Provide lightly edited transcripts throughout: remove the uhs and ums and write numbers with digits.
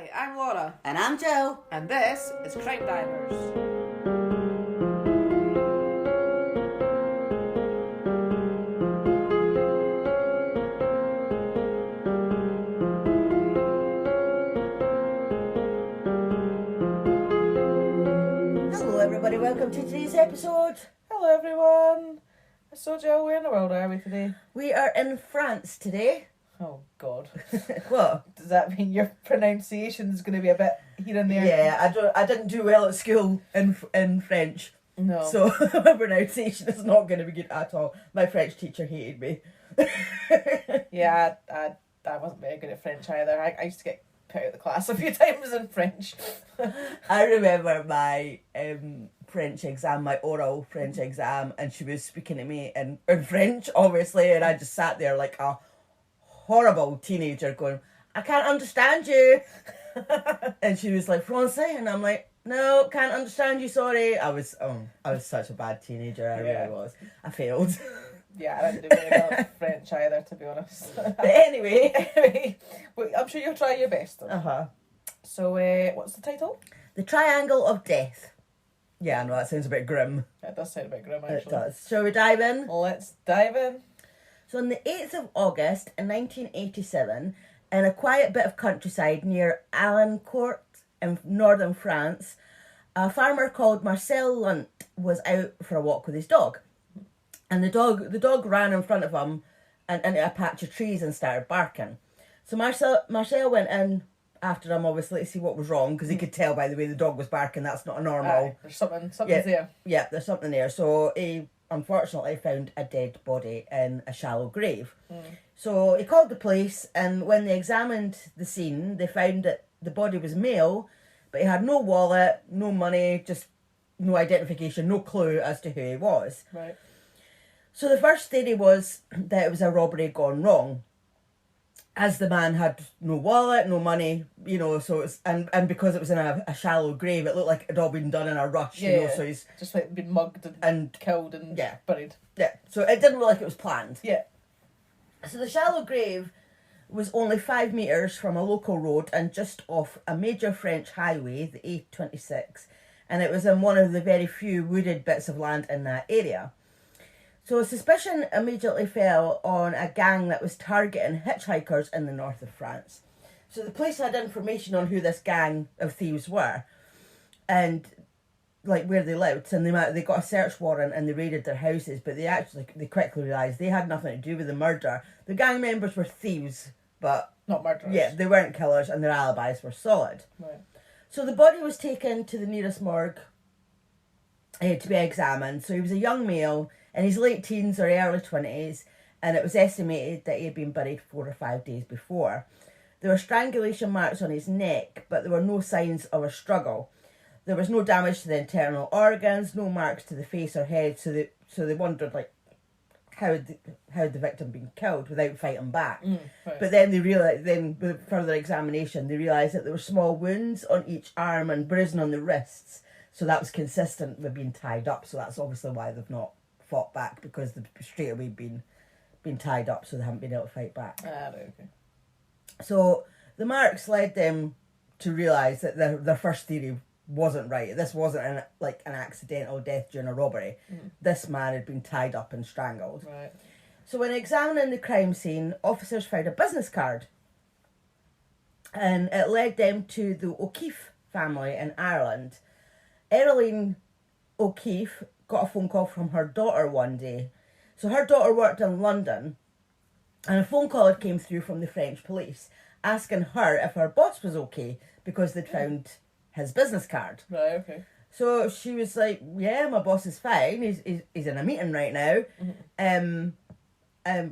Hi, I'm Laura. And I'm Joe. And this is CrimeDivers. Hello everybody, welcome to today's episode. Hello everyone. So Joe, where in the world are we today? We are in France today. Oh God. What? Does that mean your pronunciation is going to be a bit here and there? Yeah, I didn't do well at school in French. No. So my pronunciation is not going to be good at all. My French teacher hated me. Yeah, I wasn't very good at French either. I used to get put out of the class a few times in French. I remember my French exam, my oral French exam, and she was speaking to me in French, obviously, and I just sat there like a horrible teenager going, I can't understand you. And she was like, Francais? And I'm like, no, can't understand you, sorry. I was such a bad teenager, I really was. I failed. Yeah, I didn't do very well at French either, to be honest. But anyway. Well, I'm sure you'll try your best. Though. Uh-huh. So, what's the title? The Triangle of Death. Yeah, I know, that sounds a bit grim. It does sound a bit grim, actually. It does. Shall we dive in? Let's dive in. So on the 8th of August in 1987, in a quiet bit of countryside near Alincourt in northern France, a farmer called Marcel Lunt was out for a walk with his dog. And the dog ran in front of him and into a patch of trees and started barking. So Marcel went in after him, obviously, to see what was wrong, because he could tell by the way the dog was barking that's not a normal... There's something's there. Yeah, there's something there. So he unfortunately found a dead body in a shallow grave. So he called the police, and when they examined the scene, they found that the body was male, but he had no wallet, no money, just no identification, no clue as to who he was. Right. So the first theory was that it was a robbery gone wrong, as the man had no wallet, no money, so it's and because it was in a shallow grave, it looked like it had all been done in a rush, so he's just like been mugged and killed and buried. Yeah, so it didn't look like it was planned. Yeah. So the shallow grave was only 5 metres from a local road and just off a major French highway, the A26, and it was in one of the very few wooded bits of land in that area. So suspicion immediately fell on a gang that was targeting hitchhikers in the north of France. So the police had information on who this gang of thieves were and like where they lived, and they got a search warrant and they raided their houses, but they quickly realised they had nothing to do with the murder. The gang members were thieves, but not murderers. Yeah, they weren't killers and their alibis were solid. Right. So the body was taken to the nearest morgue to be examined. So he was a young male in his late teens or early 20s, and it was estimated that he had been buried 4 or 5 days before. There were strangulation marks on his neck, but there were no signs of a struggle. There was no damage to the internal organs, no marks to the face or head, so they wondered how had the victim been killed without fighting back. Right. But then with further examination, they realised that there were small wounds on each arm and bruising on the wrists, so that was consistent with being tied up. So that's obviously why they've not fought back, because they've straight away been tied up, so they haven't been able to fight back. Right, okay. So the marks led them to realise that their first theory wasn't right. This wasn't an accidental death during a robbery. This man had been tied up and strangled. Right. So when examining the crime scene, officers found a business card, and it led them to the O'Keefe family in Ireland. Earlene O'Keefe got a phone call from her daughter one day. So her daughter worked in London, and a phone call had came through from the French police asking her if her boss was okay because they'd found his business card. Right, okay. So she was like, yeah, my boss is fine. He's in a meeting right now. Can I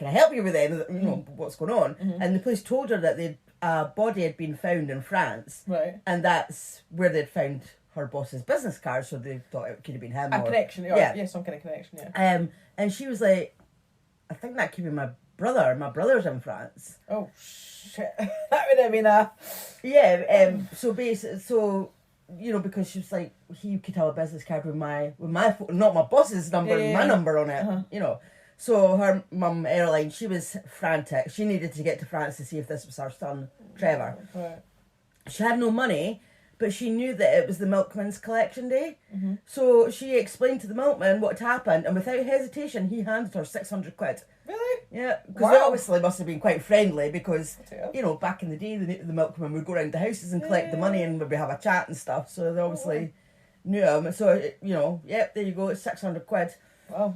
help you with anything? What's going on? And the police told her that a body had been found in France. Right. And that's where they'd found her boss's business card, so they thought it could have been him. Connection, yeah, some kind of connection, yeah. And she was like, I think that could be my brother. My brother's in France. Oh, shit. That would have been a... Yeah, so basically, because she was like, he could have a business card with my phone, not my boss's number, my number on it, So her mum, Earline, she was frantic. She needed to get to France to see if this was her son, Trevor. Right. She had no money, but she knew that it was the milkman's collection day. Mm-hmm. So she explained to the milkman what had happened, and without hesitation, he handed her 600 quid. Really? Yeah, because Wow. they obviously must have been quite friendly because, Yeah. you know, back in the day, the milkman would go around the houses and collect the money and maybe have a chat and stuff. So they obviously knew him. So, you know, yep, there you go, it's 600 quid. Wow.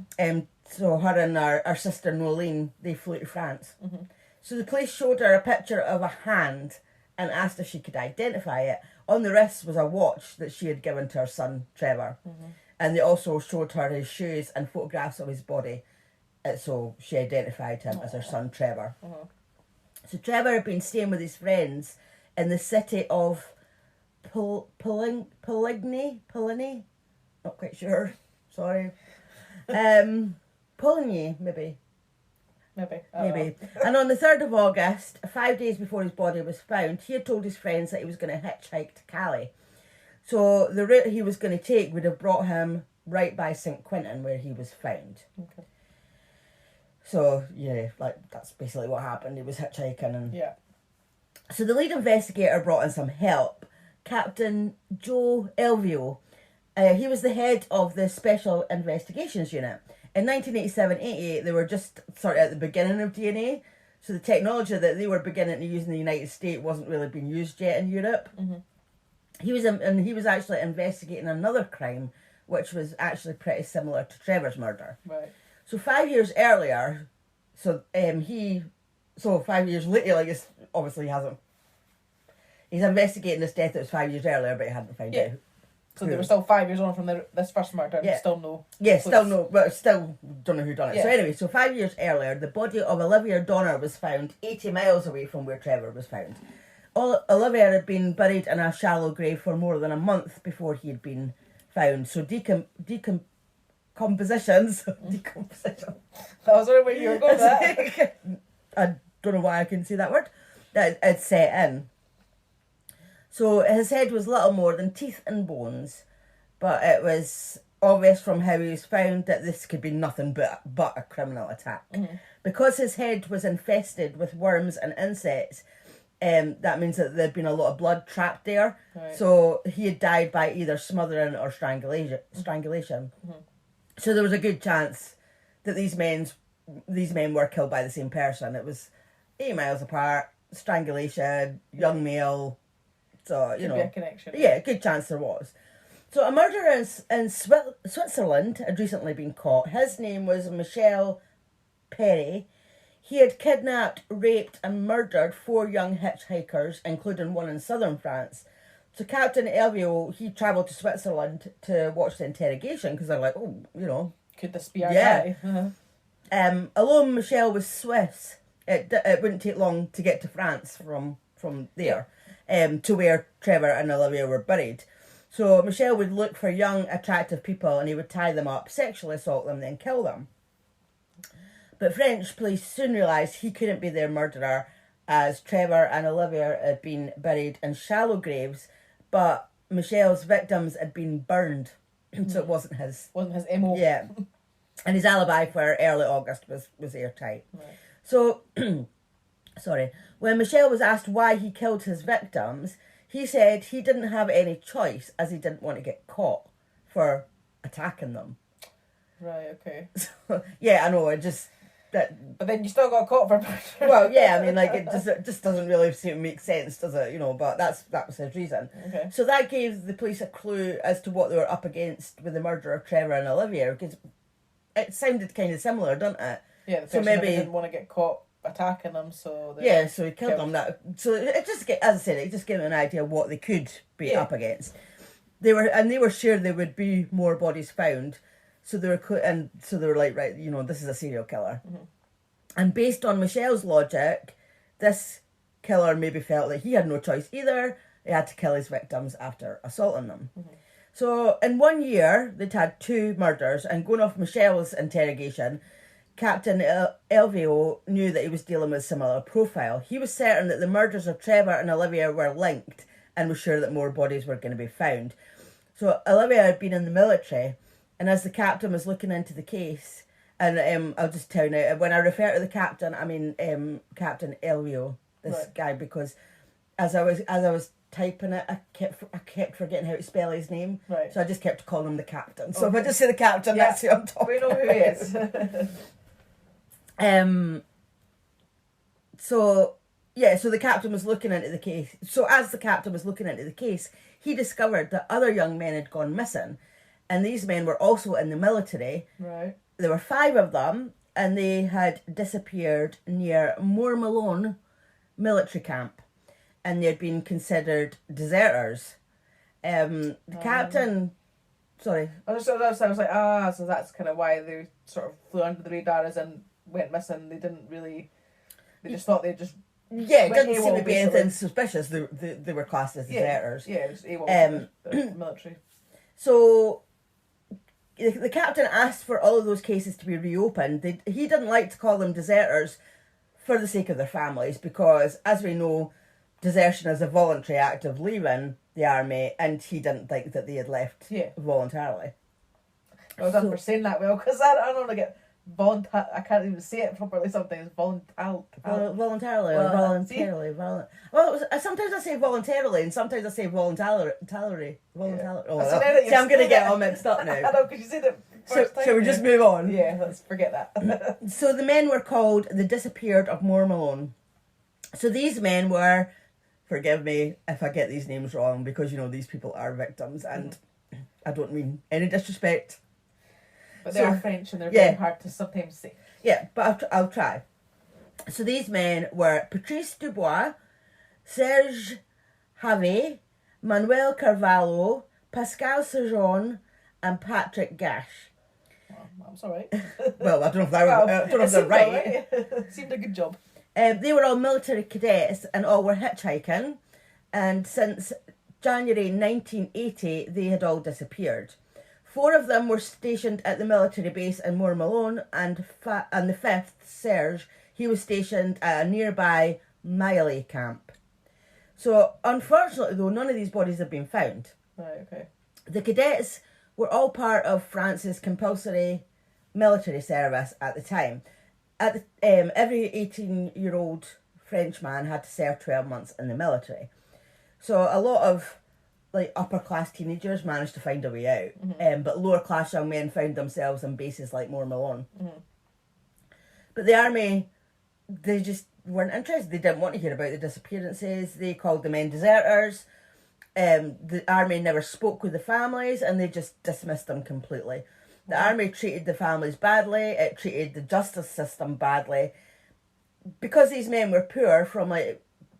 So her and our sister Nolene, they flew to France. Mm-hmm. So the police showed her a picture of a hand and asked if she could identify it. On the wrist was a watch that she had given to her son, Trevor. Mm-hmm. And they also showed her his shoes and photographs of his body. So she identified him as her son, Trevor. Mm-hmm. So Trevor had been staying with his friends in the city of Poligny? Not quite sure. Sorry. Poligny, maybe. Maybe. Maybe. And on the 3rd of August, 5 days before his body was found, he had told his friends that he was going to hitchhike to Calais. So the route he was going to take would have brought him right by St. Quentin, where he was found. Okay. So, yeah, like, that's basically what happened. He was hitchhiking. And Yeah. So the lead investigator brought in some help. Captain Joe Elvio. He was the head of the Special Investigations Unit. In 1987-88, they were just sort of at the beginning of DNA. So the technology that they were beginning to use in the United States wasn't really being used yet in Europe. Mm-hmm. He was actually investigating another crime, which was actually pretty similar to Trevor's murder. Right. So 5 years earlier, 5 years later, like, it's obviously he's investigating this death that was 5 years earlier, but he hadn't found out. So they were still 5 years on from this first murder and still no... Yeah, still no, but still don't know who done it. Yeah. So anyway, 5 years earlier, the body of Olivia Donner was found 80 miles away from where Trevor was found. Olivia had been buried in a shallow grave for more than a month before he had been found. So decomposition. That was where you were going with that. I don't know why I couldn't say that word. That it set in. So his head was little more than teeth and bones, but it was obvious from how he was found that this could be nothing but a criminal attack. Mm-hmm. Because his head was infested with worms and insects, that means that there'd been a lot of blood trapped there. Right. So he had died by either smothering or strangulation. Mm-hmm. So there was a good chance that these men were killed by the same person. It was 8 miles apart, strangulation, young male. So, you Could know, be a connection. yeah, good chance there was. So a murderer in Switzerland had recently been caught. His name was Michel Perry. He had kidnapped, raped and murdered 4 young hitchhikers, including one in southern France. So Captain Elvio, he travelled to Switzerland to watch the interrogation because they're like, oh, you know. Could this be our Yeah. guy? Although Michel was Swiss, it wouldn't take long to get to France from there. To where Trevor and Olivia were buried. So Michel would look for young, attractive people and he would tie them up, sexually assault them, then kill them. But French police soon realised he couldn't be their murderer, as Trevor and Olivia had been buried in shallow graves, but Michel's victims had been burned, so it wasn't his. Wasn't his MO. Yeah. And his alibi for early August was airtight. Right. So... Sorry. When Michel was asked why he killed his victims, he said he didn't have any choice as he didn't want to get caught for attacking them. Right, okay. So, yeah, I know, it just... But then you still got caught for murder. Well, yeah, I mean, like, it just doesn't really seem to make sense, does it? You know, but that was his reason. Okay. So that gave the police a clue as to what they were up against with the murder of Trevor and Olivia, because it sounded kind of similar, didn't it? Yeah, the So person maybe- didn't want to get caught attacking them, so... Yeah, so he killed killed. them. So it just, as I said, it just gave them an idea of what they could be Yeah. up against. They were sure there would be more bodies found, so they were like, right, you know, this is a serial killer. Mm-hmm. And based on Michel's logic, this killer maybe felt that he had no choice either. He had to kill his victims after assaulting them. Mm-hmm. So in 1 year, they'd had 2 murders, and going off Michel's interrogation, Captain Elvio knew that he was dealing with a similar profile. He was certain that the murders of Trevor and Olivia were linked and was sure that more bodies were going to be found. So Olivia had been in the military, and as the captain was looking into the case, And I'll just tell you now, when I refer to the captain, I mean Captain Elio, this guy, because as I was typing it, I kept forgetting how to spell his name. Right. So I just kept calling him the captain. So if I just say the captain, that's who I'm talking We know who he is. So the captain was looking into the case. So as the captain was looking into the case, he discovered that other young men had gone missing. And these men were also in the military. Right. There were 5 of them, and they had disappeared near Mourmelon military camp. And they'd been considered deserters. The captain... Sorry. I was like, so that's kind of why they sort of flew under the radar as in went missing. They didn't really... They just thought they just... Yeah, it didn't seem to be anything suspicious. They were classed as deserters. Yeah, it was AWOL, the military. So... The captain asked for all of those cases to be reopened. He didn't like to call them deserters for the sake of their families, because, as we know, desertion is a voluntary act of leaving the army, and he didn't think that they had left voluntarily. Well done for saying that well, because I don't want to get I can't even say it properly sometimes. Voluntarily. Sometimes I say voluntarily, and sometimes I say voluntarily. Yeah. See, I'm going to get all mixed up now. I know, because you said it first time. Shall we just move on? Yeah, let's forget that. So the men were called the Disappeared of Mourmelon. So these men were, forgive me if I get these names wrong, because, these people are victims, and I don't mean any disrespect. But they are French, and they're very hard to sometimes say. Yeah, but I'll try. So these men were Patrice Dubois, Serge Havet, Manuel Carvalho, Pascal Sejon, and Patrick Gash. I'm sorry. Well, I don't know if they're right. Seemed a good job. They were all military cadets, and all were hitchhiking. And since January 1980, they had all disappeared. 4 of them were stationed at the military base in Mourmelon, and the 5th, Serge, he was stationed at a nearby Mailly camp. So, unfortunately, though, none of these bodies have been found. Right, okay. The cadets were all part of France's compulsory military service at the time. Every 18-year-old French man had to serve 12 months in the military. So, a lot of upper class teenagers managed to find a way out, but lower class young men found themselves in bases like Mourmelon. But the army, they just weren't interested. They didn't want to hear about the disappearances. They called the men deserters. The army never spoke with the families, and they just dismissed them completely. The army treated the families badly. It treated the justice system badly. Because these men were poor from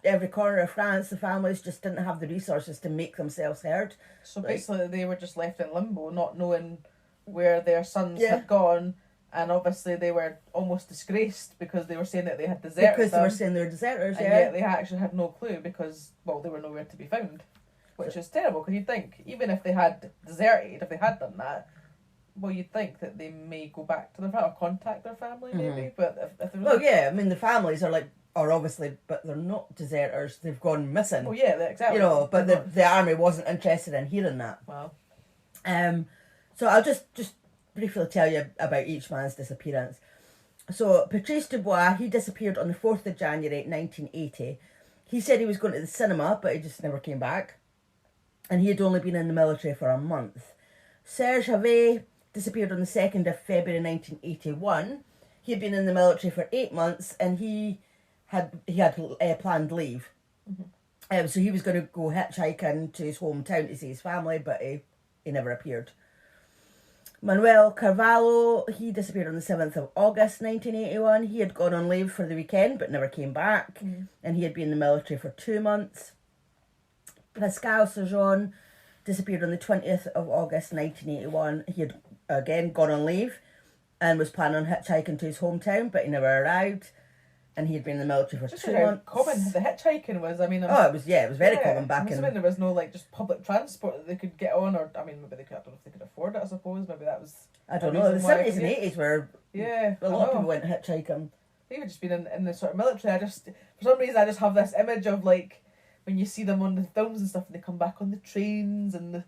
every corner of France, the families just didn't have the resources to make themselves heard. So basically they were just left in limbo, not knowing where their sons had gone, and obviously they were almost disgraced because they were saying that they had deserted Because they were saying they were deserters, and yet they actually had no clue because, they were nowhere to be found. Which is terrible, because you'd think, even if they had deserted, if they had done that, you'd think that they may go back to their family or contact their family, maybe. But if the families are obviously, but they're not deserters. They've gone missing. Oh yeah, exactly. But the army wasn't interested in hearing that. Wow. So I'll just briefly tell you about each man's disappearance. So Patrice Dubois, he disappeared on the 4th of January 1980. He said he was going to the cinema, but he just never came back. And he had only been in the military for a month. Serge Havet disappeared on the 2nd of February 1981. He had been in the military for 8 months, and he had planned leave. So he was going to go hitchhiking to his hometown to see his family, but he never appeared. Manuel Carvalho, he disappeared on the 7th of August 1981. He had gone on leave for the weekend but never came back, and he had been in the military for 2 months. Pascal Sejon disappeared on the 20th of August 1981. He had again gone on leave and was planning on hitchhiking to his hometown, but he never arrived. And he had been in the military for 2 months. Common the hitchhiking was. It was very common back in. There was no just public transport that they could get on, or maybe they could. I don't know if they could afford it. I suppose maybe that was. I don't know. The 70s and 80s were. A lot of people went hitchhiking. They've just been in the sort of military. For some reason I just have this image of when you see them on the films and stuff, and they come back on the trains and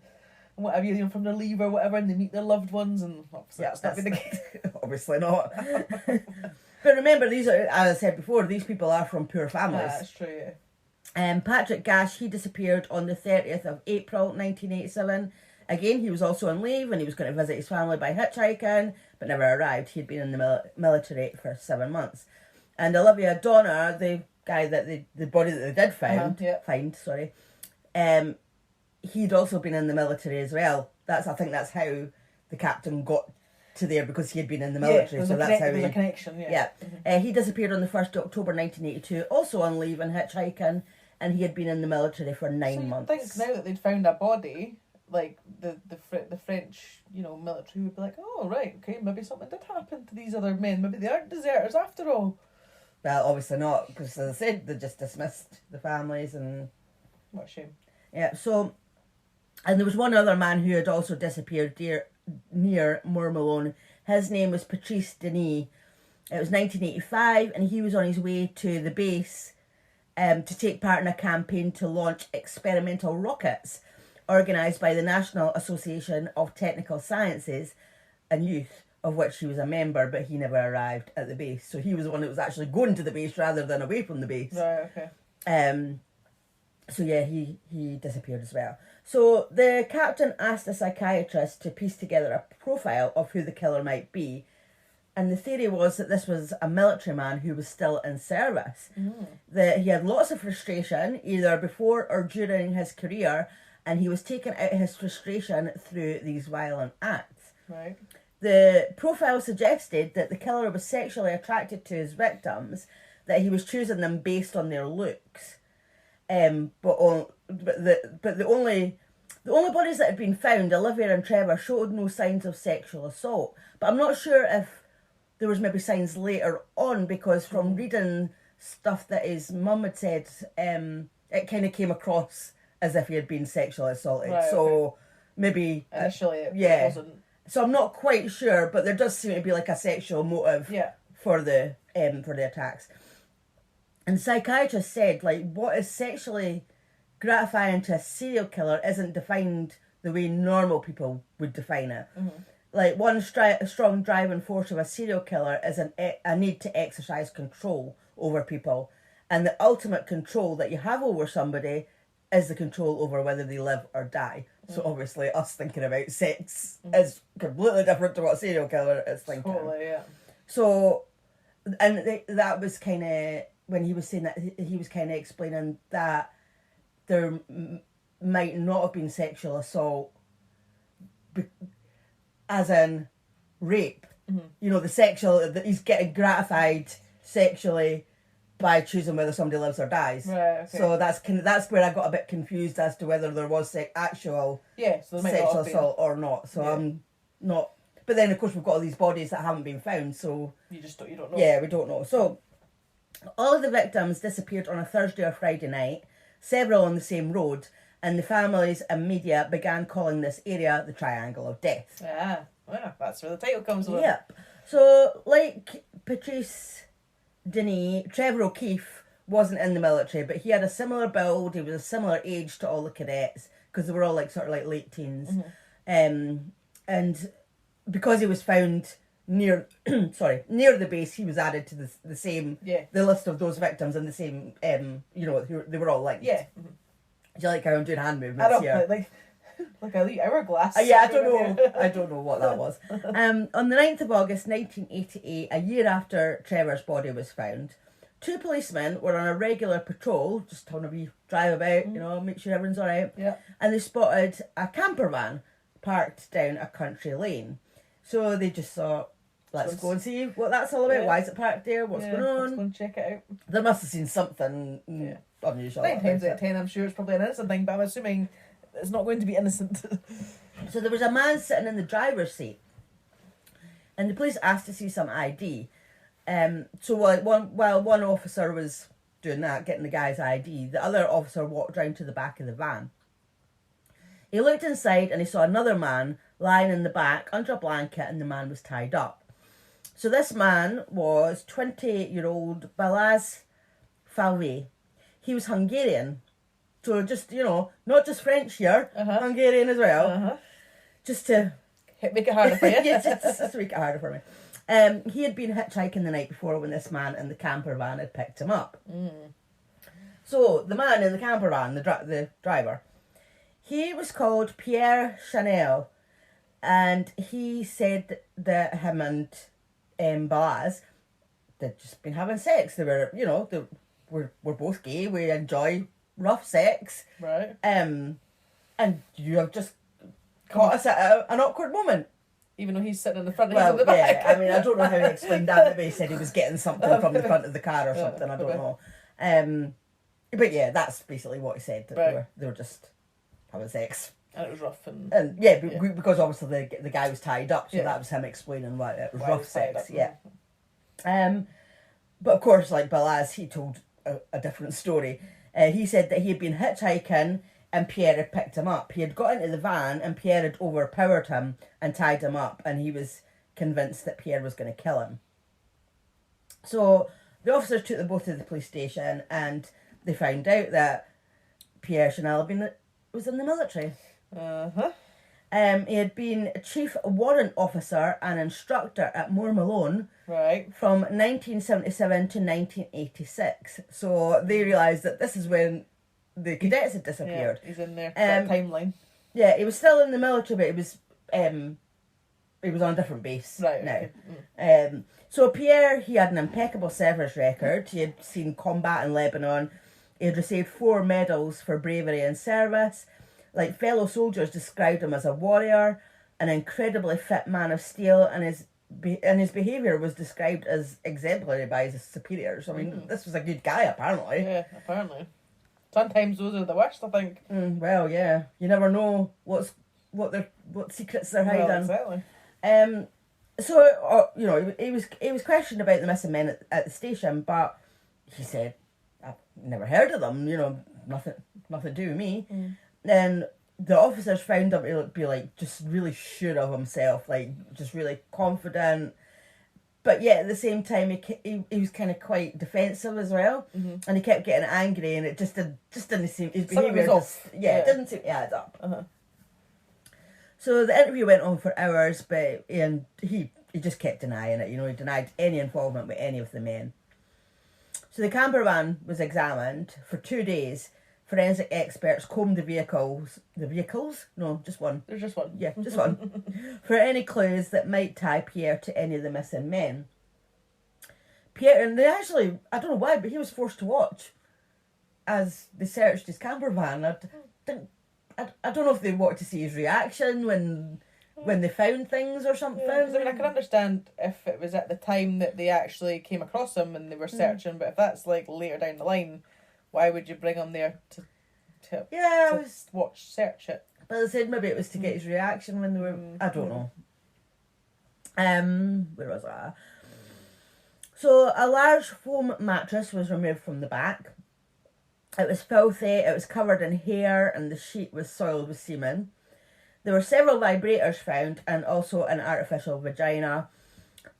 and whatever, you know, from their leave or whatever, and they meet their loved ones, and obviously that's not been the case. Obviously not. But remember, these are, as I said before, these people are from poor families. That's true, yeah. Patrick Gash, he disappeared on the 30th of April 1987. Again, he was also on leave and he was going to visit his family by hitchhiking, but never arrived. He'd been in the military for 7 months. And Olivia Donner, the guy that the body that they did find, he'd also been in the military as well. I think that's how the captain got to there, because he had been in the military. So that's how there's a connection. Yeah. He disappeared on the 1st of October 1982, also on leave and hitchhiking, and he had been in the military for 9 months. I think now that they'd found a body, like the French, you know, military would be like, oh right, okay, maybe something did happen to these other men. Maybe they aren't deserters after all. Well, obviously not, because as I said, they just dismissed the families and... What a shame. Yeah, so... And there was one other man who had also disappeared near Mourmelon. His name was Patrice Denis. It was 1985, and he was on his way to the base to take part in a campaign to launch experimental rockets organised by the National Association of Technical Sciences and Youth, of which he was a member, but he never arrived at the base. So he was the one that was actually going to the base rather than away from the base. Right, okay. So yeah, he disappeared as well. So the captain asked a psychiatrist to piece together a profile of who the killer might be, and the theory was that this was a military man who was still in service. That he had lots of frustration, either before or during his career, and he was taking out his frustration through these violent acts. Right. The profile suggested that the killer was sexually attracted to his victims, that he was choosing them based on their looks. But the only bodies that had been found, Olivia and Trevor, showed no signs of sexual assault. But I'm not sure if there was maybe signs later on, because from reading stuff that his mum had said, it kind of came across as if he had been sexually assaulted. Right, so maybe initially it wasn't. So I'm not quite sure, but there does seem to be like a sexual motive for the attacks. And the psychiatrist said, like, what is sexually gratifying to a serial killer isn't defined the way normal people would define it. Like, one strong driving force of a serial killer is a need to exercise control over people. And the ultimate control that you have over somebody is the control over whether they live or die. So obviously us thinking about sex is completely different to what a serial killer is thinking. Totally, yeah. So, and that was kind of, when he was saying that, he was kind of explaining that there might not have been sexual assault, as in rape. You know, that he's getting gratified sexually by choosing whether somebody lives or dies. Right, okay. So that's where I got a bit confused as to whether there was actual sexual assault or not. So I'm not. But then of course we've got all these bodies that haven't been found. So you don't know. Yeah, we don't know. So all of the victims disappeared on a Thursday or Friday night, several on the same road, and the families and media began calling this area the Triangle of Death. Yeah, well, that's where the title comes from. Yep. So, like Patrice Denis, Trevor O'Keefe wasn't in the military, but he had a similar build. He was a similar age to all the cadets, because they were all sort of late teens. And because he was found near the base, he was added to the same the list of those victims in the same they were all linked. Yeah. Do you like how I'm doing hand movements here? Like a wee hourglass. I don't know what that was. On the 9th of August 1988, a year after Trevor's body was found, two policemen were on a regular patrol, just having a wee drive about, make sure everyone's alright. Yeah. And they spotted a camper van parked down a country lane. So they just thought, let's go and see what that's all about. Yeah. Why is it parked there? What's going on? Let's go and check it out. They must have seen something unusual. 9 times out of 10, I'm sure it's probably an innocent thing, but I'm assuming it's not going to be innocent. So there was a man sitting in the driver's seat, and the police asked to see some ID. So while one officer was doing that, getting the guy's ID, the other officer walked round to the back of the van. He looked inside and he saw another man lying in the back under a blanket, and the man was tied up. So this man was 28-year-old Balázs Falvé. He was Hungarian, So just, not just French here, Hungarian as well. Just to... Make it harder for you. Yeah, just to make it harder for me. He had been hitchhiking the night before when this man in the camper van had picked him up. So the man in the camper van, the driver, he was called Pierre Chanel, and he said that him and Balaz, they'd just been having sex. They were, we're both gay. We enjoy rough sex. Right. And you have just caught us at an awkward moment. Even though he's sitting in the front and he's in the back. Yeah, I mean, I don't know how he explained that. Maybe he said he was getting something from the front of the car or something. I don't know. But yeah, that's basically what he said. That they were just having sex. And it was rough. And because obviously the guy was tied up, so that was him explaining why it was rough sex. Yeah. But of course, like Balaz, he told a different story. He said that he had been hitchhiking and Pierre had picked him up. He had got into the van and Pierre had overpowered him and tied him up, and he was convinced that Pierre was going to kill him. So the officers took them both to the police station, and they found out that Pierre Chanel was in the military. He had been chief warrant officer and instructor at Mourmelon from 1977 to 1986. So they realised that this is when the cadets had disappeared. Yeah, he's in there, that timeline. Yeah, he was still in the military, but he was on a different base now. Okay. So Pierre, he had an impeccable service record. He had seen combat in Lebanon. He had received 4 medals for bravery and service. Like, fellow soldiers described him as a warrior, an incredibly fit man of steel, and his behaviour was described as exemplary by his superiors. I mean, this was a good guy, apparently. Yeah, apparently. Sometimes those are the worst, I think. Well, yeah. You never know what secrets they're hiding. Well, exactly. So, he was questioned about the missing men at the station, but he said, I've never heard of them, nothing to do with me. Then the officers found him to be like just really sure of himself, like just really confident. But yet at the same time, he was kind of quite defensive as well, and he kept getting angry, and it just didn't seem, his behaviour it didn't seem to add up. So the interview went on for hours, but he just kept denying it. He denied any involvement with any of the men. So the camper van was examined for 2 days. Forensic experts combed the vehicles? No, just one. There's just one. Yeah, just one. For any clues that might tie Pierre to any of the missing men. Pierre, and they actually, I don't know why, but he was forced to watch as they searched his camper van. I don't know if they wanted to see his reaction when they found things or something. Yeah, I can understand if it was at the time that they actually came across him and they were searching, but if that's like later down the line, why would you bring him there to search it? But they said maybe it was to get his reaction when they were... I don't know. Where was I? So a large foam mattress was removed from the back. It was filthy, it was covered in hair, and the sheet was soiled with semen. There were several vibrators found, and also an artificial vagina.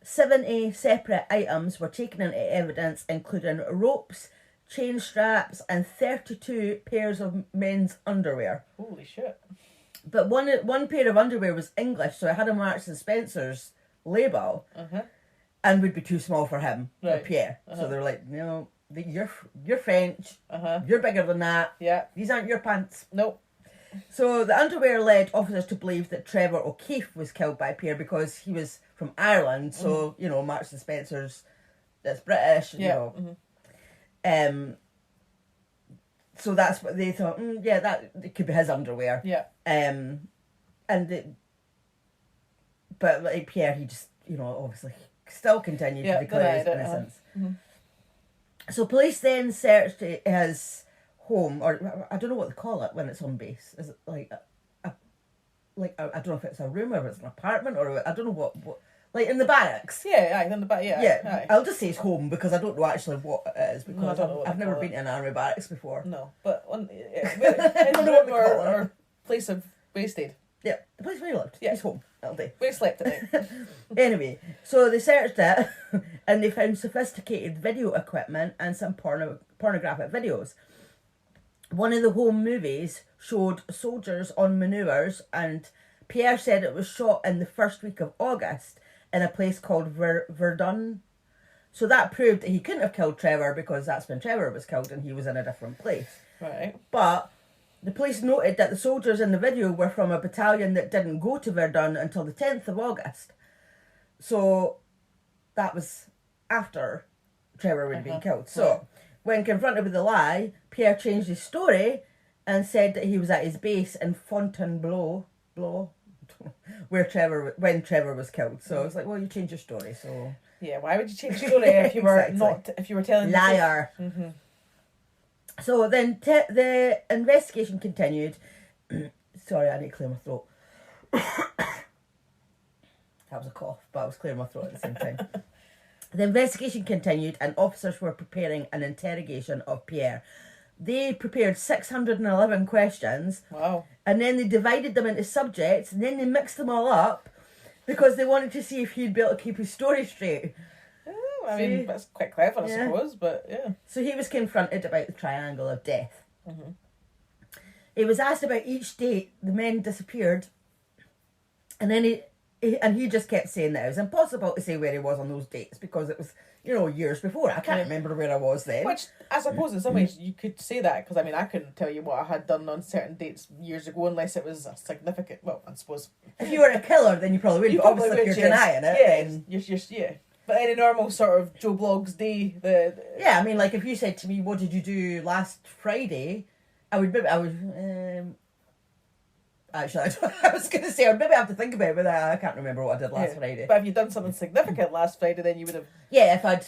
70 separate items were taken into evidence, including ropes, chain straps, and 32 pairs of men's underwear. Holy shit. But one pair of underwear was English, so it had a Marks and Spencer's label, and would be too small for him, for Pierre. So they were like, you're French, you're bigger than that, these aren't your pants. Nope. So the underwear led officers to believe that Trevor O'Keefe was killed by Pierre because he was from Ireland, so, Marks and Spencer's, that's British, so that's what they thought. That it could be his underwear. Yeah. But like Pierre, he just obviously still continued to declare his innocence. So police then searched his home, or I don't know what they call it when it's on base. Is it like I don't know if it's a room or if it's an apartment or I don't know what. Like in the barracks. Yeah, in the back. Yeah. I'll just say it's home because I don't know actually what it is because I've never been to an army barracks before. No, but I don't know what or place of wasted. Yeah, the place where you lived. Yeah, it's home. That'll do. We slept at night. Anyway, so they searched it and they found sophisticated video equipment and some pornographic videos. one of the home movies showed soldiers on manoeuvres, and Pierre said it was shot in the first week of August in a place called Verdun. So that proved that he couldn't have killed Trevor, because that's when Trevor was killed and he was in a different place. Right. But the police noted that the soldiers in the video were from a battalion that didn't go to Verdun until the 10th of August. So that was after Trevor would have been killed. So when confronted with the lie, Pierre changed his story and said that he was at his base in Fontainebleau, when Trevor was killed. So it's like, well, you changed your story, so... Yeah, why would you change your story if you were Exactly. if you were telling Liar. Mm-hmm. So then the investigation continued. Sorry, I need to clear my throat. That was a cough, but I was clearing my throat at the same time. The investigation continued, and officers were preparing an interrogation of Pierre. They prepared 611 questions. Wow. And then they divided them into subjects, and then they mixed them all up because they wanted to see if he'd be able to keep his story straight. Oh, I mean, that's quite clever, I suppose, but yeah. So he was confronted about the triangle of death. Mm-hmm. He was asked about each date the men disappeared, and then he just kept saying that it was impossible to say where he was on those dates because it was, years before. I can't remember where I was then. Which, I suppose in some ways you could say that, because I mean, I couldn't tell you what I had done on certain dates years ago unless it was a significant, well, I suppose. If you were a killer, then you probably would, but obviously if you're denying it. Yeah, then... yeah. But any normal sort of Joe Blogs day, Yeah, I mean, like, if you said to me, what did you do last Friday, actually, I was going to say, I'd maybe have to think about it, but I can't remember what I did last Friday. But if you'd done something significant last Friday, then you would have... Yeah, if I'd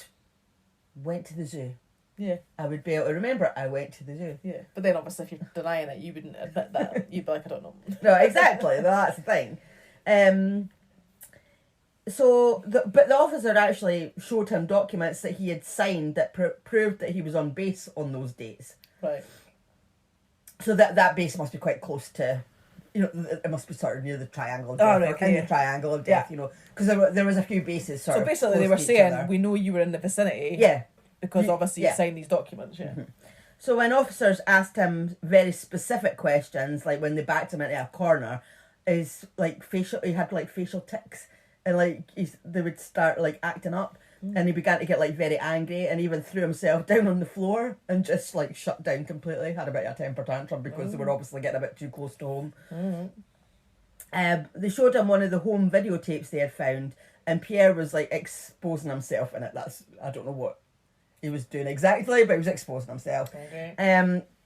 went to the zoo. Yeah. I would be able to remember I went to the zoo. Yeah. But then obviously if you're denying it, you wouldn't admit that. You'd be like, I don't know. No, exactly. That's the thing. But the officer actually showed him documents that he had signed that proved that he was on base on those dates. Right. So that base must be quite close to... it must be sort of near the triangle of death. Oh, right, okay, the triangle of death, because there was a few bases sort of. So basically they were saying, we know you were in the vicinity. Yeah. Because obviously you signed these documents, yeah. Mm-hmm. So when officers asked him very specific questions, like when they backed him into a corner, he had like facial tics, and like they would start like acting up. And he began to get like very angry, and even threw himself down on the floor and just like shut down completely. Had a bit of a temper tantrum because they were obviously getting a bit too close to home. They showed him one of the home videotapes they had found, and Pierre was like exposing himself in it. I don't know what he was doing exactly, but he was exposing himself. Okay.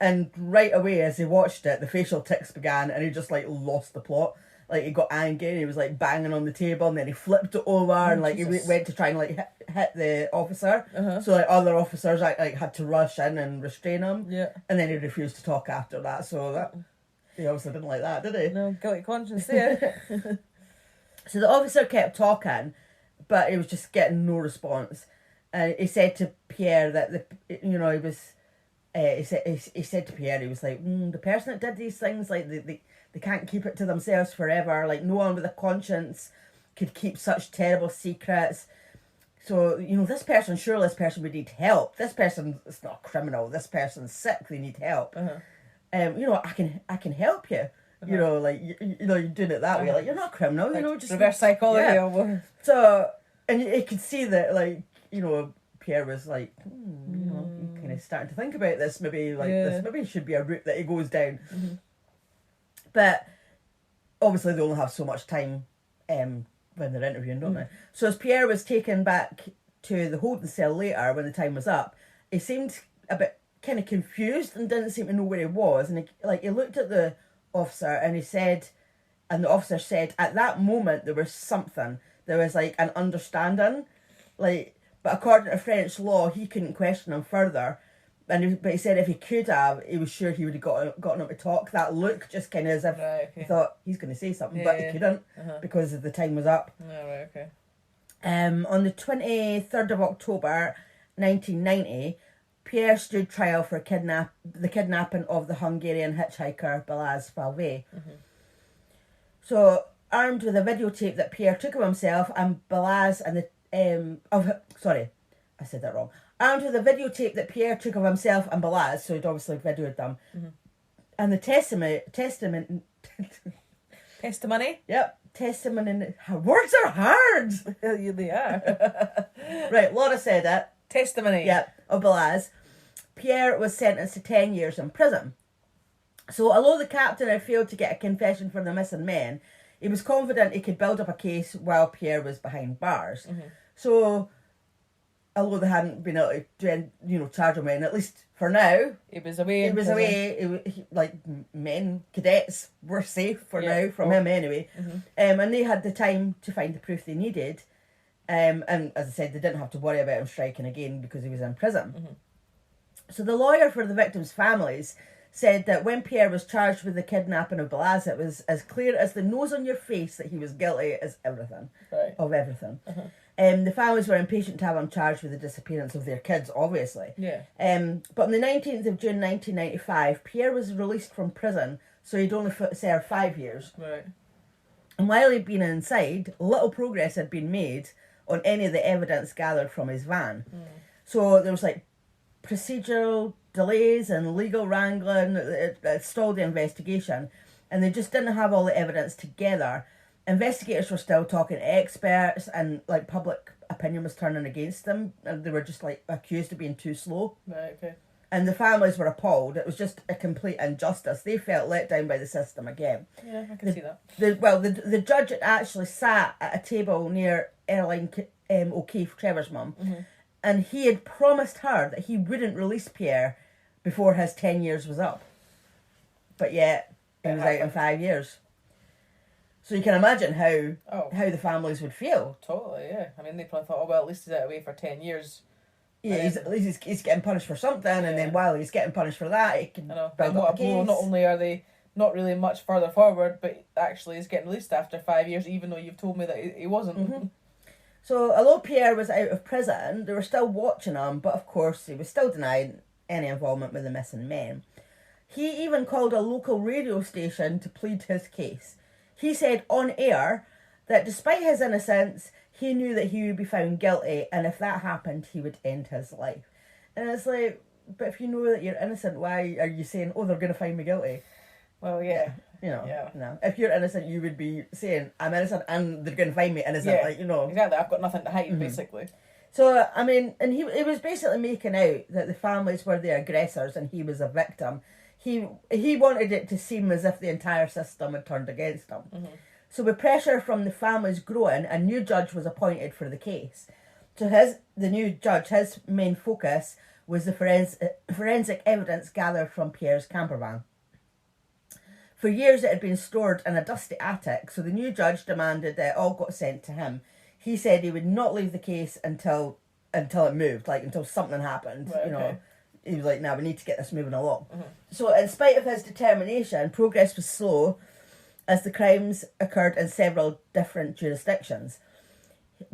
And right away as he watched it, the facial tics began, and he just like lost the plot. Like, he got angry, and he was like banging on the table, and then he flipped it over, and like Jesus. He went to try and like hit the officer. So like other officers like had to rush in and restrain him. Yeah. And then he refused to talk after that. So that he obviously didn't like that, did he? No, guilty conscience there. So the officer kept talking, but he was just getting no response. And he said to Pierre that he said to Pierre, he was like, the person that did these things, like they can't keep it to themselves forever. Like, no one with a conscience could keep such terrible secrets. So, this person would need help. This person is not a criminal. This person's sick. They need help. I can help you. You're doing it that way. Like, you're not a criminal. Just reverse psychology. Yeah. So, and you could see that, like, Pierre was like, kind of starting to think about this. Maybe this maybe should be a route that he goes down. Mm-hmm. But obviously they only have so much time when they're interviewing, don't they? So as Pierre was taken back to the holding cell later when the time was up, he seemed a bit kind of confused and didn't seem to know where he was. And he looked at the officer and the officer said, at that moment there was something. There was like an understanding, but according to French law, he couldn't question him further. But he said if he could have, he was sure he would have gotten him to talk. That look just kind of as if he thought he's going to say something, but he couldn't because the time was up. On the 23rd of October 1990, Pierre stood trial for the kidnapping of the Hungarian hitchhiker Balázs Falvé. So, armed with a videotape that Pierre took of himself and Balázs and I said that wrong. armed with a videotape that Pierre took of himself and Balaz, so he'd obviously videoed them, and the testimony. Yep, testimony. Words are hard. Yeah, they are. Right, Laura said it. Testimony. Yep, of Balaz. Pierre was sentenced to 10 years in prison. So, although the captain had failed to get a confession from the missing men, he was confident he could build up a case while Pierre was behind bars. So, although they hadn't been able to charge him in, at least for now, he was away. Men, cadets were safe for now from him anyway. And they had the time to find the proof they needed. And as I said, they didn't have to worry about him striking again because he was in prison. So the lawyer for the victims' families said that when Pierre was charged with the kidnapping of Balaz, it was as clear as the nose on your face that he was guilty of everything. The families were impatient to have him charged with the disappearance of their kids, obviously. Yeah. But on the 19th of June 1995, Pierre was released from prison, so he'd only served 5 years. Right. And while he'd been inside, little progress had been made on any of the evidence gathered from his van. So there was procedural delays and legal wrangling. It stalled the investigation, and they just didn't have all the evidence together. Investigators were still talking to experts, and public opinion was turning against them, and they were just accused of being too slow. Right, okay. And the families were appalled. It was just a complete injustice. They felt let down by the system again. Yeah, I can see that. The judge had actually sat at a table near Erling O'Keefe, Trevor's mum, and he had promised her that he wouldn't release Pierre before his 10 years was up. But yet, he was out in 5 years. So you can imagine how the families would feel. Totally, yeah. I mean, they probably thought, at least he's out away for 10 years. Yeah, at least he's getting punished for something, and then while he's getting punished for that, he can build up a case. Not only are they not really much further forward, but actually he's getting released after 5 years, even though you've told me that he wasn't. So, although Pierre was out of prison, they were still watching him, but of course he was still denied any involvement with the missing men. He even called a local radio station to plead his case. He said on air that despite his innocence, he knew that he would be found guilty, and if that happened, he would end his life. And it's but if you know that you're innocent, why are you saying, they're going to find me guilty? Well, yeah. No. If you're innocent, you would be saying, I'm innocent and they're going to find me innocent. Exactly, I've got nothing to hide, basically. So, I mean, and he was basically making out that the families were the aggressors and he was a victim. He wanted it to seem as if the entire system had turned against him. So with pressure from the families growing, a new judge was appointed for the case. So the new judge, his main focus was the forensic evidence gathered from Pierre's camper van. For years it had been stored in a dusty attic, so the new judge demanded that it all got sent to him. He said he would not leave the case until it moved, until something happened. Right, He was like, we need to get this moving along. So in spite of his determination, progress was slow as the crimes occurred in several different jurisdictions.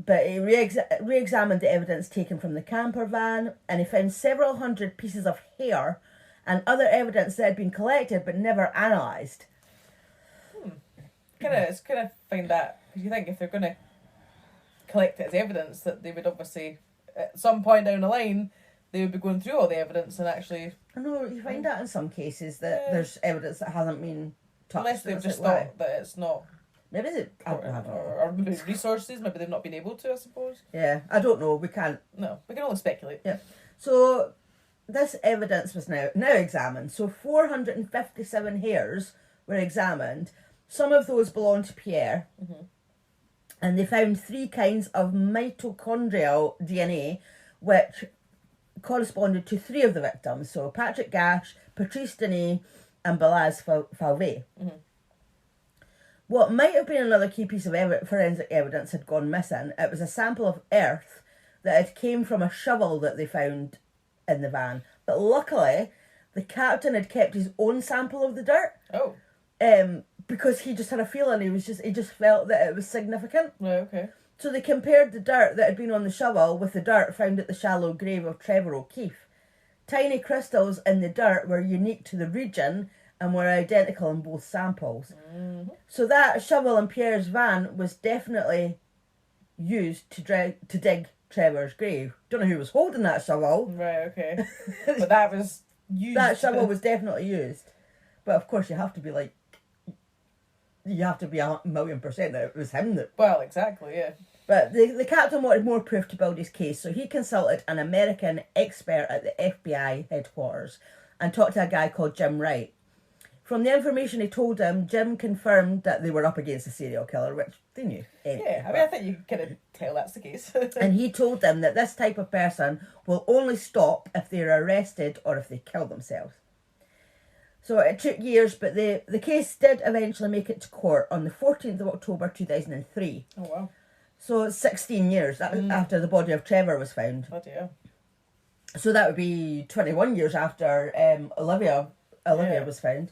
But he re-examined the evidence taken from the camper van, and he found several hundred pieces of hair and other evidence that had been collected but never analysed. It's kind of find that, because you think if they're going to collect it as evidence, that they would obviously, at some point down the line, they would be going through all the evidence and actually... I know, you find that in some cases, that there's evidence that hasn't been touched. Unless they've just thought that it's not... Maybe they... Or maybe resources, maybe they've not been able to, I suppose. Yeah, I don't know, we can't... No, we can only speculate. Yeah. So, this evidence was now examined. So 457 hairs were examined. Some of those belonged to Pierre. And they found 3 kinds of mitochondrial DNA, which corresponded to 3 of the victims. So Patrick Gash, Patrice Denis, and Balaz Falvey. What might have been another key piece of forensic evidence had gone missing. It was a sample of earth that had came from a shovel that they found in the van. But luckily, the captain had kept his own sample of the dirt. Because he just had a feeling he just felt that it was significant. Okay. So they compared the dirt that had been on the shovel with the dirt found at the shallow grave of Trevor O'Keefe. Tiny crystals in the dirt were unique to the region and were identical in both samples. So that shovel in Pierre's van was definitely used to dig Trevor's grave. Don't know who was holding that shovel. Right, okay. But that was used. That shovel was definitely used. But of course you have to be like, you have to be 1,000,000% that it was him that... Well, exactly, yeah. But the captain wanted more proof to build his case, so he consulted an American expert at the FBI headquarters and talked to a guy called Jim Wright. From the information he told him, Jim confirmed that they were up against a serial killer, which they knew. Yeah, I mean, I think you can kind of tell that's the case. And he told them that this type of person will only stop if they're arrested or if they kill themselves. So it took years, but the case did eventually make it to court on the 14th of October 2003. Oh, wow. So 16 years after the body of Trevor was found. Bloody hell. So that would be 21 years after Olivia was found.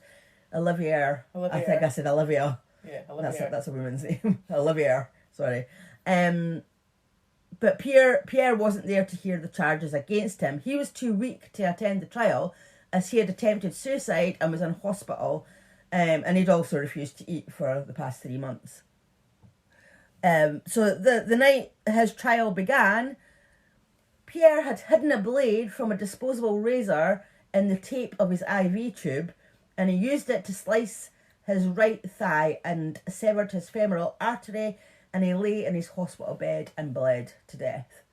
Olivia. I think I said Olivia. Yeah, Olivia. That's a woman's name. Olivia, sorry. But Pierre wasn't there to hear the charges against him. He was too weak to attend the trial, as he had attempted suicide and was in hospital, and he'd also refused to eat for the past 3 months. So the night his trial began, Pierre had hidden a blade from a disposable razor in the tape of his IV tube, and he used it to slice his right thigh and severed his femoral artery, and he lay in his hospital bed and bled to death.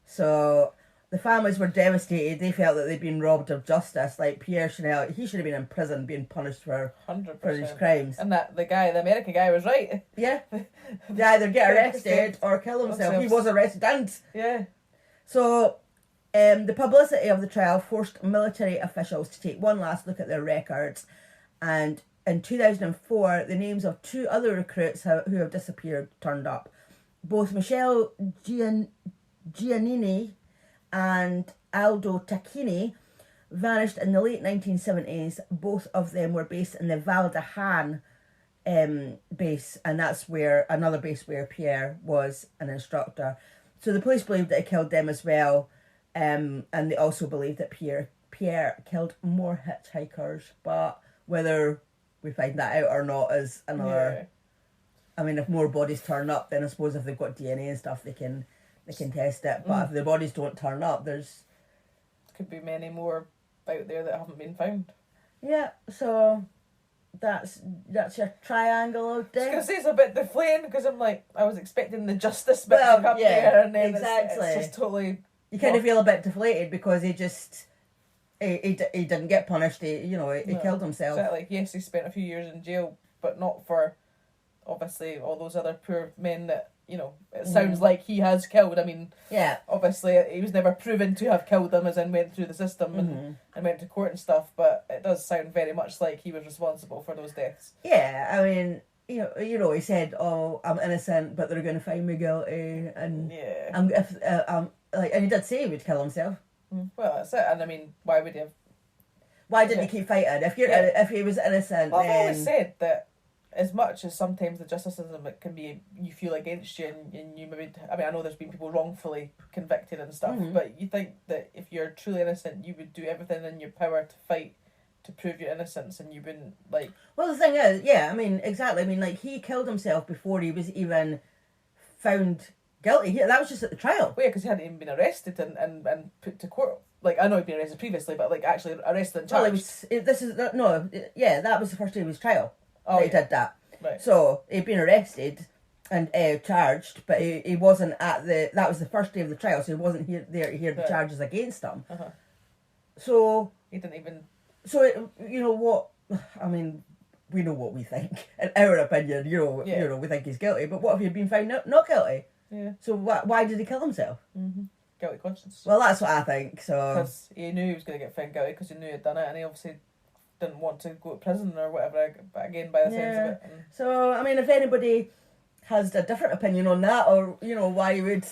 So the families were devastated. They felt that they'd been robbed of justice. Like Pierre Chanel, he should have been in prison being punished for 100%. For his crimes. And the American guy was right. Yeah. They either get arrested or kill himself. He was arrested and... Yeah. So the publicity of the trial forced military officials to take one last look at their records, and in 2004 the names of 2 other recruits who have disappeared turned up. Both Michelle Giannini and Aldo Tacchini vanished in the late 1970s. Both of them were based in the Val d'Han base, and that's another base where Pierre was an instructor. So the police believed that he killed them as well, and they also believed that Pierre killed more hitchhikers, but whether we find that out or not is another... Yeah. I mean, if more bodies turn up, then I suppose if they've got DNA and stuff, they can test it. But if the bodies don't turn up, there's... Could be many more out there that haven't been found. Yeah, so that's your triangle of death. I was going to say it's a bit deflating, because I'm like, I was expecting the justice bit to come there, and then exactly. It's just totally... You kind of feel a bit deflated because he just... He didn't get punished, he killed himself. Exactly. Yes, he spent a few years in jail, but not for, obviously, all those other poor men that, it sounds like he has killed. I mean, yeah. Obviously, he was never proven to have killed them, as in went through the system and went to court and stuff, but it does sound very much like he was responsible for those deaths. Yeah, I mean, he said, "Oh, I'm innocent, but they're going to find me guilty," and and he did say he would kill himself. Well, that's it. And I mean, why would he have? Why didn't he keep fighting? If he was innocent, well, I've always said that as much as sometimes the justice system it can be, you feel against you, and you maybe. I mean, I know there's been people wrongfully convicted and stuff, but you think that if you're truly innocent, you would do everything in your power to fight to prove your innocence, and you wouldn't like. Well, the thing is, yeah, I mean, exactly. I mean, like he killed himself before he was even found guilty. Yeah, that was just at the trial. Well, yeah, because he hadn't even been arrested and put to court. Like, I know he'd been arrested previously, but like actually arrested and charged. Well, that was the first day of his trial. Oh, he did that. Right. So he'd been arrested and charged, but he wasn't at the. That was the first day of the trial, so he wasn't there to hear the charges against him. So he didn't even. So what? I mean, we know what we think. In our opinion, we think he's guilty. But what if he'd been found not guilty? Yeah. So why did he kill himself? Guilty conscience. Well, that's what I think. So because he knew he was going to get found guilty because he knew he'd done it, and he obviously didn't want to go to prison or whatever. But again, by the sense of it. So I mean, if anybody has a different opinion on that, or why he would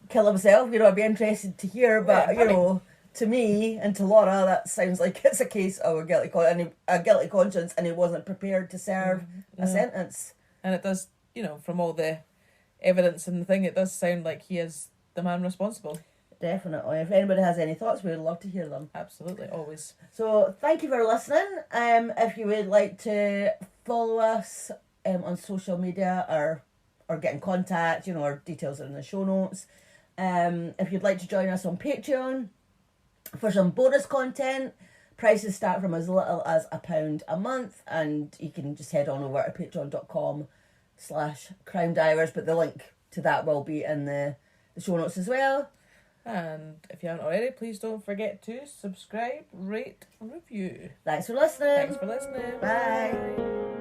kill himself, I'd be interested to hear. But to me and to Laura, that sounds like it's a case of a guilty conscience, and he wasn't prepared to serve a sentence. And it does, from all the evidence and the thing, it does sound like he is the man responsible. Definitely. If anybody has any thoughts, we would love to hear them. Absolutely, always. So thank you for listening. If you would like to follow us on social media or get in contact, our details are in the show notes. If you'd like to join us on Patreon for some bonus content, prices start from as little as £1 a month, and you can just head on over to patreon.com/CrimeDivers, but the link to that will be in the show notes as well. And if you haven't already, please don't forget to subscribe, rate, and review. Thanks for listening. Thanks for listening. Bye.